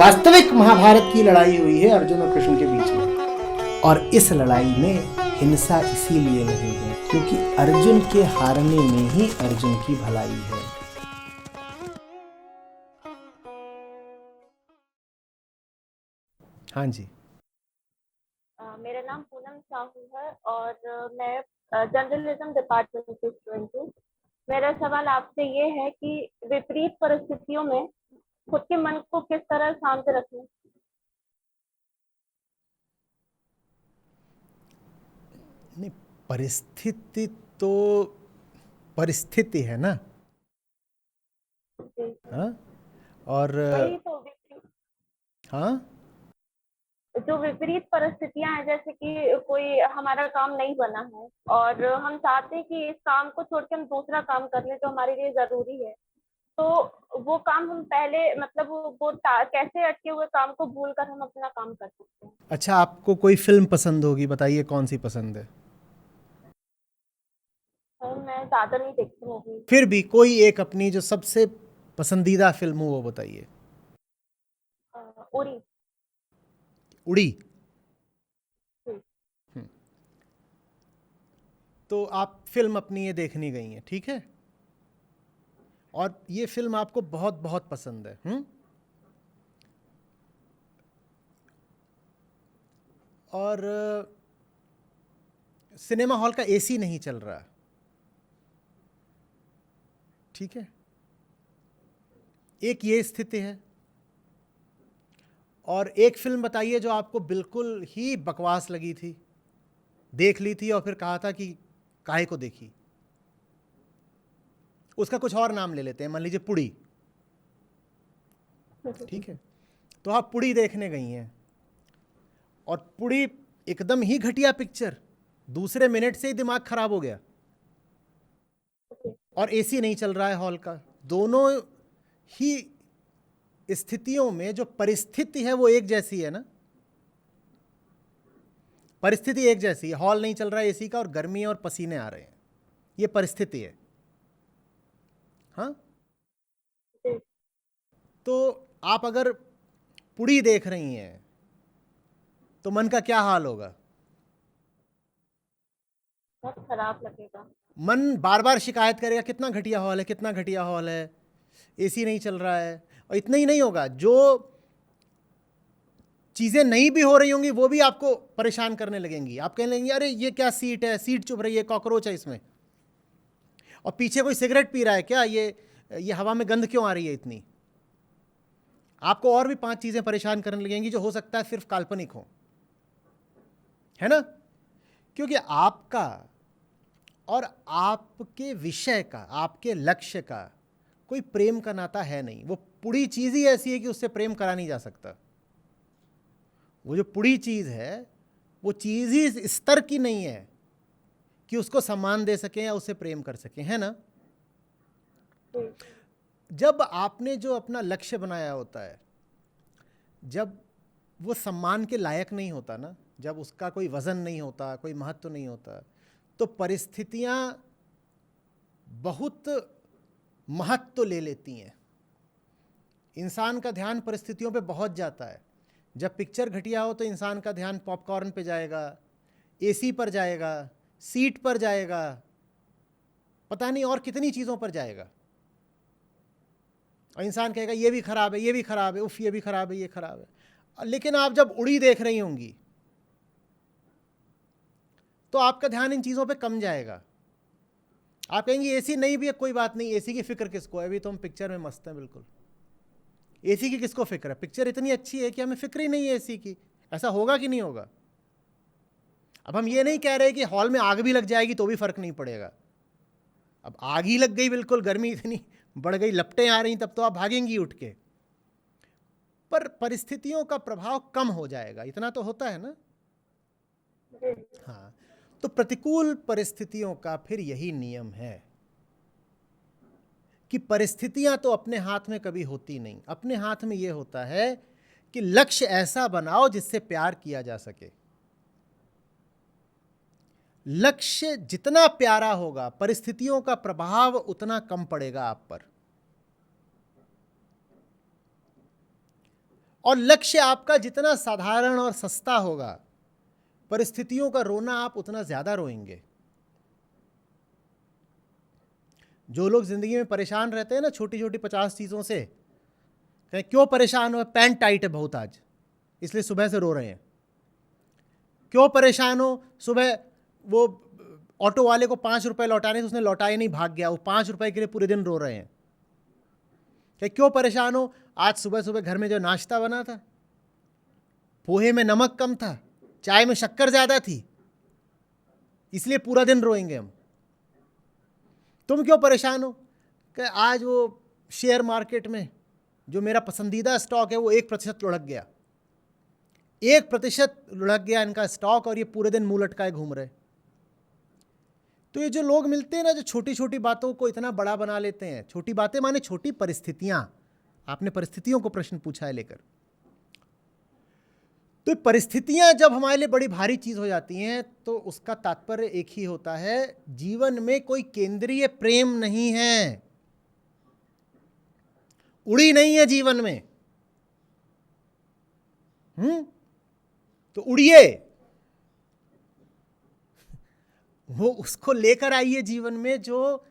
वास्तविक महाभारत की लड़ाई हुई है अर्जुन और कृष्ण के बीच में, और इस लड़ाई में हिंसा इसीलिए नहीं है क्योंकि अर्जुन के हारने में ही अर्जुन की भलाई है। हाँ जी। मेरा नाम पूनम साहू है और मैं जर्नलिज्म डिपार्टमेंट की स्टूडेंट हूँ। मेरा सवाल आपसे ये है कि विपरीत परिस्थितियों में खुद के मन को किस तरह शांत रखें। नहीं, परिस्थिति तो परिस्थिति है ना। हाँ, और वही तो हाँ, जो विपरीत परिस्थितियां हैं, जैसे कि कोई हमारा काम नहीं बना है और हम चाहते हैं कि इस काम को छोड़ के हम दूसरा काम कर लें जो हमारे लिए जरूरी है, तो वो काम हम पहले मतलब वो कैसे अटके हुए काम को भूल कर हम अपना काम कर सकते हैं। अच्छा, आपको कोई फिल्म पसंद होगी, बताइए कौन सी पसंद है? तो मैं ज्यादा नहीं देखती मूवी। फिर भी कोई एक अपनी जो सबसे पसंदीदा फिल्म हो वो बताइए। उरी। उड़ी। तो आप फिल्म अपनी ये देखने गई हैं, ठीक है, और ये फिल्म आपको बहुत बहुत पसंद है। और सिनेमा हॉल का एसी नहीं चल रहा, ठीक है, एक ये स्थिति है। और एक फिल्म बताइए जो आपको बिल्कुल ही बकवास लगी थी, देख ली थी और फिर कहा था कि काहे को देखी। उसका कुछ और नाम ले लेते हैं, मान लीजिए पुड़ी, ठीक है। तो आप पुड़ी देखने गई हैं और पुड़ी एकदम ही घटिया पिक्चर, दूसरे मिनट से ही दिमाग खराब हो गया और एसी नहीं चल रहा है हॉल का। दोनों ही स्थितियों में जो परिस्थिति है वो एक जैसी है ना, परिस्थिति एक जैसी है। हॉल नहीं चल रहा है एसी का और गर्मी और पसीने आ रहे हैं, ये परिस्थिति है। हाँ, तो आप अगर पुड़ी देख रही हैं तो मन का क्या हाल होगा? बहुत खराब लगेगा। मन बार बार शिकायत करेगा, कितना घटिया हॉल है, कितना घटिया हॉल है, एसी नहीं चल रहा है। और इतना ही नहीं होगा, जो चीज़ें नहीं भी हो रही होंगी वो भी आपको परेशान करने लगेंगी। आप कहने लगेंगे अरे ये क्या सीट है, सीट चुभ रही है, कॉकरोच है इसमें, और पीछे कोई सिगरेट पी रहा है क्या, ये हवा में गंध क्यों आ रही है इतनी। आपको और भी 5 चीज़ें परेशान करने लगेंगी जो हो सकता है सिर्फ काल्पनिक हो, है ना, क्योंकि आपका और आपके विषय का, आपके लक्ष्य का कोई प्रेम का नाता है नहीं। वो पूरी चीज़ ही ऐसी है कि उससे प्रेम करा नहीं जा सकता। वो जो पूरी चीज़ है वो चीज़ ही इस स्तर की नहीं है कि उसको सम्मान दे सकें या उससे प्रेम कर सकें, है ना। जब आपने जो अपना लक्ष्य बनाया होता है, जब वो सम्मान के लायक नहीं होता ना, जब उसका कोई वज़न नहीं होता, कोई महत्व नहीं होता, तो परिस्थितियाँ बहुत महत्व ले लेती हैं। इंसान का ध्यान परिस्थितियों पे बहुत जाता है। जब पिक्चर घटिया हो तो इंसान का ध्यान पॉपकॉर्न पे जाएगा, एसी पर जाएगा, सीट पर जाएगा, पता नहीं और कितनी चीज़ों पर जाएगा, और इंसान कहेगा ये भी ख़राब है, ये भी ख़राब है, उफ ये भी ख़राब है, ये ख़राब है। लेकिन आप जब उड़ी देख रही होंगी तो आपका ध्यान इन चीज़ों पे कम जाएगा। आप कहेंगे एसी नहीं भी है, कोई बात नहीं, एसी की फ़िक्र किसको है, अभी तो हम पिक्चर में मस्त हैं बिल्कुल। एसी की किसको फ़िक्र है, पिक्चर इतनी अच्छी है कि हमें फ़िक्र ही नहीं है एसी की। ऐसा होगा कि नहीं होगा? अब हम ये नहीं कह रहे कि हॉल में आग भी लग जाएगी तो भी फ़र्क नहीं पड़ेगा। अब आग ही लग गई, बिल्कुल गर्मी इतनी बढ़ गई, लपटें आ रही, तब तो आप भागेंगी उठ के। पर परिस्थितियों का प्रभाव कम हो जाएगा, इतना तो होता है ना। हाँ, तो प्रतिकूल परिस्थितियों का फिर यही नियम है कि परिस्थितियां तो अपने हाथ में कभी होती नहीं। अपने हाथ में ये होता है कि लक्ष्य ऐसा बनाओ जिससे प्यार किया जा सके। लक्ष्य जितना प्यारा होगा परिस्थितियों का प्रभाव उतना कम पड़ेगा आप पर। और लक्ष्य आपका जितना साधारण और सस्ता होगा, परिस्थितियों का रोना आप उतना ज्यादा रोएंगे। जो लोग जिंदगी में परेशान रहते हैं ना छोटी छोटी 50 चीजों से, कहें क्यों परेशान हो? पैंट टाइट है बहुत आज, इसलिए सुबह से रो रहे हैं। क्यों परेशान हो? सुबह वो ऑटो वाले को 5 रुपए लौटाने थे, उसने लौटाए नहीं, भाग गया। वो 5 रुपए के लिए पूरे दिन रो रहे हैं। क्यों परेशान हो? आज सुबह सुबह घर में जो नाश्ता बना था, पोहे में नमक कम था, चाय में शक्कर ज्यादा थी, इसलिए पूरा दिन रोएंगे हम। तुम क्यों परेशान हो? कि आज वो शेयर मार्केट में जो मेरा पसंदीदा स्टॉक है वो 1% लुढ़क गया, 1% लुढ़क गया इनका स्टॉक, और ये पूरे दिन मुंह लटकाए घूम रहे। तो ये जो लोग मिलते हैं ना, जो छोटी छोटी बातों को इतना बड़ा बना लेते हैं, छोटी बातें माने छोटी परिस्थितियां। आपने परिस्थितियों को प्रश्न पूछा है लेकर, तो परिस्थितियां जब हमारे लिए बड़ी भारी चीज हो जाती हैं तो उसका तात्पर्य एक ही होता है, जीवन में कोई केंद्रीय प्रेम नहीं है, उड़ी नहीं है जीवन में। तो उड़िए, वो उसको लेकर आइए जीवन में जो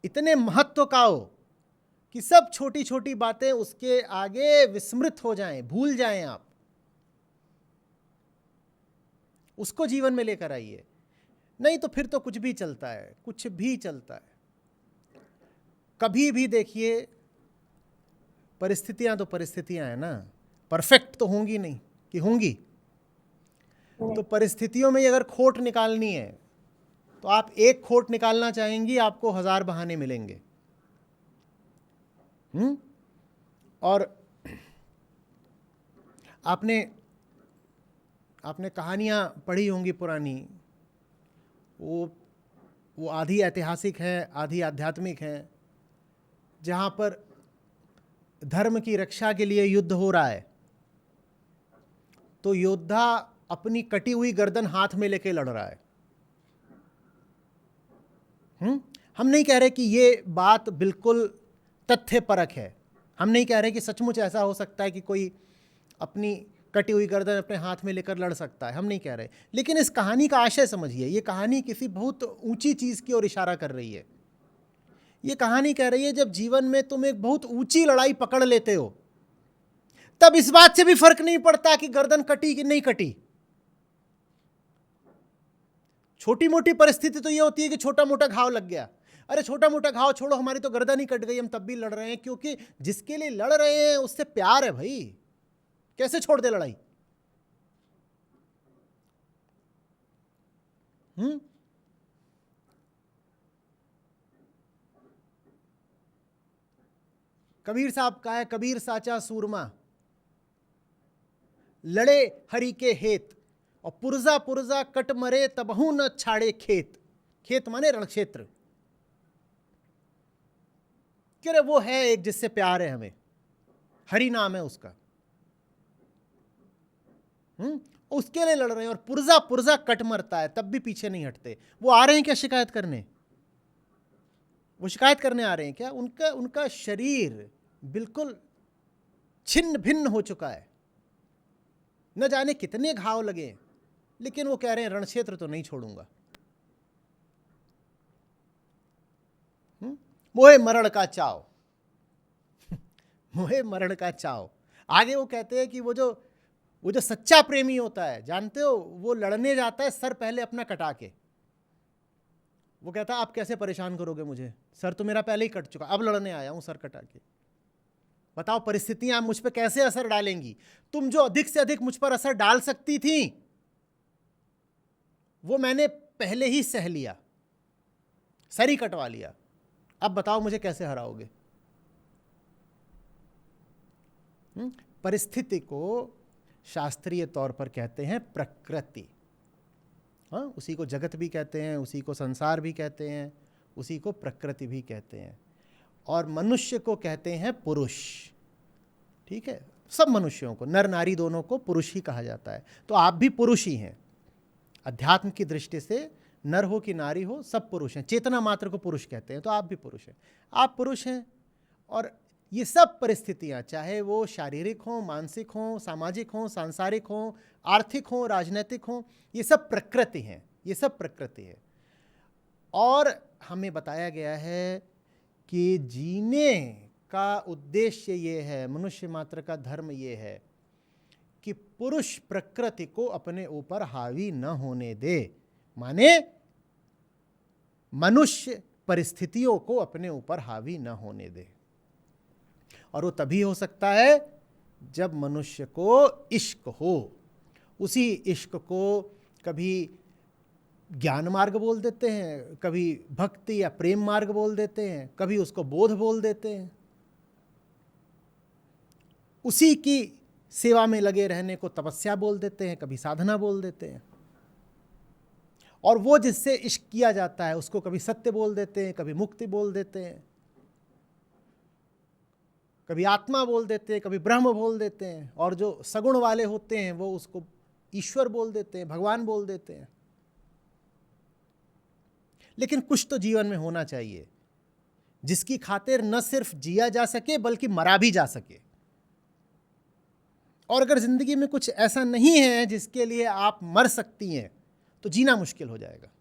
इतने महत्व का हो कि सब छोटी छोटी बातें उसके आगे विस्मृत हो जाएं, भूल जाएं आप। उसको जीवन में लेकर आइए, नहीं तो फिर तो कुछ भी चलता है, कुछ भी चलता है। कभी भी देखिए, परिस्थितियां तो परिस्थितियां हैं ना, परफेक्ट तो होंगी नहीं कि होंगी। तो परिस्थितियों में अगर खोट निकालनी है तो आप एक खोट निकालना चाहेंगी, आपको 1000 बहाने मिलेंगे। और आपने कहानियां पढ़ी होंगी पुरानी, वो आधी ऐतिहासिक है, आधी आध्यात्मिक है, जहां पर धर्म की रक्षा के लिए युद्ध हो रहा है, तो योद्धा अपनी कटी हुई गर्दन हाथ में लेके लड़ रहा है। हम नहीं कह रहे कि ये बात बिल्कुल तथ्यपरक है, हम नहीं कह रहे कि सचमुच ऐसा हो सकता है कि कोई अपनी कटी हुई गर्दन अपने हाथ में लेकर लड़ सकता है, हम नहीं कह रहे। लेकिन इस कहानी का आशय समझिए, ये कहानी किसी बहुत ऊंची चीज की ओर इशारा कर रही है। ये कहानी कह रही है, जब जीवन में तुम एक बहुत ऊंची लड़ाई पकड़ लेते हो, तब इस बात से भी फर्क नहीं पड़ता कि गर्दन कटी कि नहीं कटी। छोटी मोटी परिस्थिति तो ये होती है कि छोटा मोटा घाव लग गया, अरे छोटा मोटा घाव छोड़ो, हमारी तो गर्दन ही कट गई, हम तब भी लड़ रहे हैं, क्योंकि जिसके लिए लड़ रहे हैं उससे प्यार है भाई, कैसे छोड़ दे लड़ाई। कबीर साहब का है, कबीर साचा सूरमा लड़े हरि के हेत, और पुरजा पुरजा कट मरे तबहू न छाड़े खेत। खेत माने रण क्षेत्र। क्या वो है एक जिससे प्यार है हमें, हरि नाम है उसका, उसके लिए लड़ रहे हैं, और पुरजा पुरजा कट मरता है तब भी पीछे नहीं हटते। वो आ रहे हैं क्या शिकायत करने? वो शिकायत करने आ रहे हैं क्या? उनका शरीर बिल्कुल छिन्न भिन्न हो चुका है, न जाने कितने घाव लगे, लेकिन वो कह रहे हैं रण क्षेत्र तो नहीं छोड़ूंगा। मोहे मरण का चाव, मोहे मरण का चाव। आगे वो कहते हैं कि वो जो सच्चा प्रेमी होता है, जानते हो, वो लड़ने जाता है सर पहले अपना कटा के। वो कहता है आप कैसे परेशान करोगे मुझे, सर तो मेरा पहले ही कट चुका, अब लड़ने आया हूं सर कटा के। बताओ परिस्थितियां मुझ पर कैसे असर डालेंगी। तुम जो अधिक से अधिक मुझ पर असर डाल सकती थी वो मैंने पहले ही सह लिया, सर ही कटवा लिया, अब बताओ मुझे कैसे हराओगे। परिस्थिति को शास्त्रीय तौर पर कहते हैं प्रकृति। हाँ, उसी को जगत भी कहते हैं, उसी को संसार भी कहते हैं, उसी को प्रकृति भी कहते हैं। और मनुष्य को कहते हैं पुरुष। ठीक है, सब मनुष्यों को, नर नारी दोनों को पुरुष ही कहा जाता है। तो आप भी पुरुष ही हैं अध्यात्म की दृष्टि से, नर हो कि नारी हो सब पुरुष हैं। चेतना मात्र को पुरुष कहते हैं, तो आप भी पुरुष हैं, आप पुरुष हैं। और ये सब परिस्थितियां, चाहे वो शारीरिक हों, मानसिक हों, सामाजिक हों, सांसारिक हों, आर्थिक हों, राजनीतिक हों, ये सब प्रकृति हैं, ये सब प्रकृति है। और हमें बताया गया है कि जीने का उद्देश्य ये है, मनुष्य मात्र का धर्म ये है कि पुरुष प्रकृति को अपने ऊपर हावी न होने दे, माने मनुष्य परिस्थितियों को अपने ऊपर हावी न होने दे। और वो तभी हो सकता है जब मनुष्य को इश्क हो। उसी इश्क को कभी ज्ञान मार्ग बोल देते हैं, कभी भक्ति या प्रेम मार्ग बोल देते हैं, कभी उसको बोध बोल देते हैं। उसी की सेवा में लगे रहने को तपस्या बोल देते हैं, कभी साधना बोल देते हैं। और वो जिससे इश्क किया जाता है उसको कभी सत्य बोल देते हैं, कभी मुक्ति बोल देते हैं, कभी आत्मा बोल देते हैं, कभी ब्रह्म बोल देते हैं। और जो सगुण वाले होते हैं वो उसको ईश्वर बोल देते हैं, भगवान बोल देते हैं। लेकिन कुछ तो जीवन में होना चाहिए जिसकी खातिर न सिर्फ जिया जा सके बल्कि मरा भी जा सके। और अगर जिंदगी में कुछ ऐसा नहीं है जिसके लिए आप मर सकती हैं तो जीना मुश्किल हो जाएगा।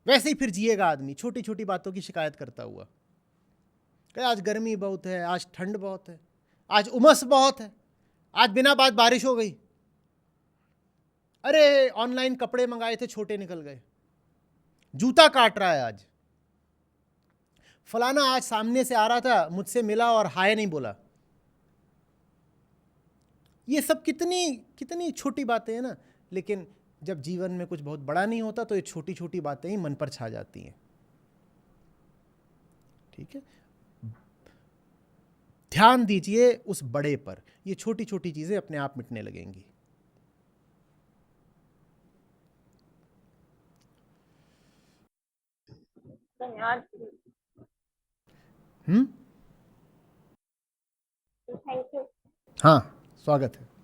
वैसे ही फिर जिएगा आदमी छोटी छोटी बातों की शिकायत करता हुआ, कि आज गर्मी बहुत है, आज ठंड बहुत है, आज उमस बहुत है, आज बिना बात बारिश हो गई, अरे ऑनलाइन कपड़े मंगाए थे छोटे निकल गए, जूता काट रहा है आज, फलाना आज सामने से आ रहा था मुझसे मिला और हाय नहीं बोला। ये सब कितनी कितनी छोटी बातें हैं ना। लेकिन जब जीवन में कुछ बहुत बड़ा नहीं होता तो ये छोटी छोटी बातें ही मन पर छा जाती हैं। ठीक है, ध्यान दीजिए उस बड़े पर, ये छोटी छोटी चीजें अपने आप मिटने लगेंगी। धन्यवाद। हम्म, थैंक यू। हाँ, स्वागत है।